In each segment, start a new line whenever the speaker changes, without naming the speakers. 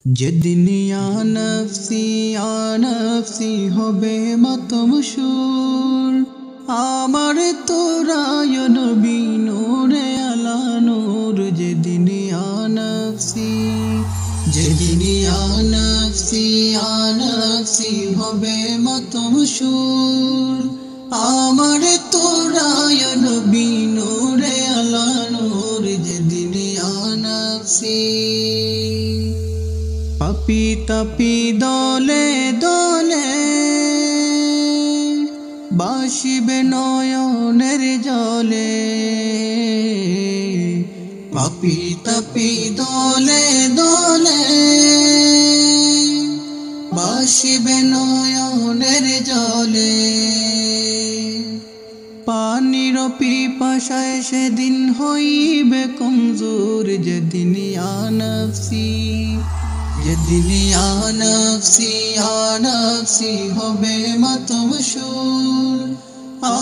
যেদিন আনফসি হবে মতমশুর আমার তোরায় নবী নূরে আলা নূর যেদিন আনফসি হবে মতমশুর আমার তোরায় নবী নূরে আলা নূর যেদিন আনফসি পাপি তাপি দলে দলে বাসিবে নয়নের জলে পাপি তাপি দলে দলে বাসিবে নয়নের জলে পানির পিপাসায় সেদিন হইবে কমজোর যেদিন আনফসি হবে মতমশুর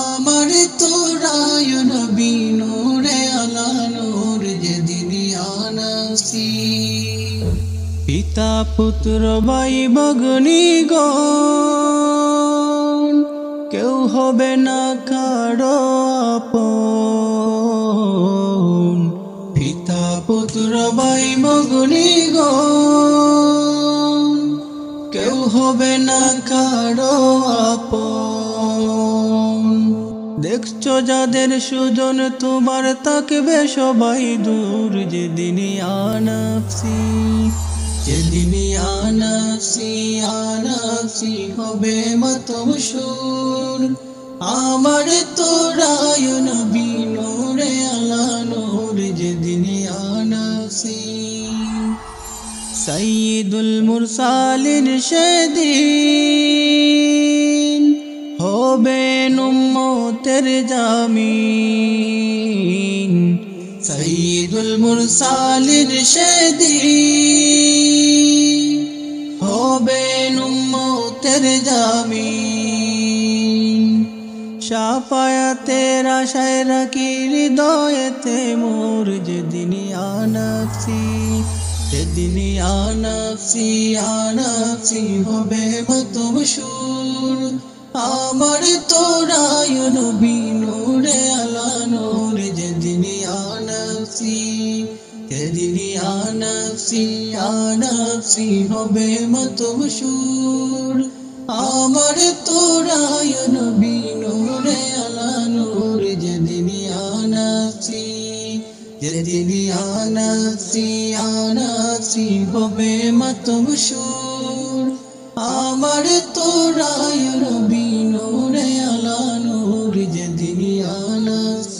আমার তোরায় নবী নূরে আলা নূর যেদিন আনফসি পিতা পুত্র ভাই ভগ্নীগণ কেউ হবে না কারো আপন পিতা পুত্র ভাই ভগ্নীগণ কেউ হবে না কারো আপন দেখছো যাদের সুজন তোমার থাকবে সবাই দূর যেদিন আনফসি হবে মতমশুর আমার তোরায় নবী নূরে আলা নূর যেদিন আনফসি সাইয়্যিদুল মুরসালিন সেদিন হবেন উম্মতের জামিন সাইয়্যিদুল মুরসালিন সেদিন হবেন উম্মতের জামিন শাফায়াতের আশায় রাখি হৃদয়েতে মোর যেদিন আনফসি হবে মতমশুর আমার তোরায় নবী নূরে আলা নূর যেদিন আনফসি হবে মতমশুর আমার তোরায় নবী নূরে আলা নূর যেদিন আনফসি হবে মতমশুর আমার তোরায় নবী নূরে আলা নূর যেদিন আনফসি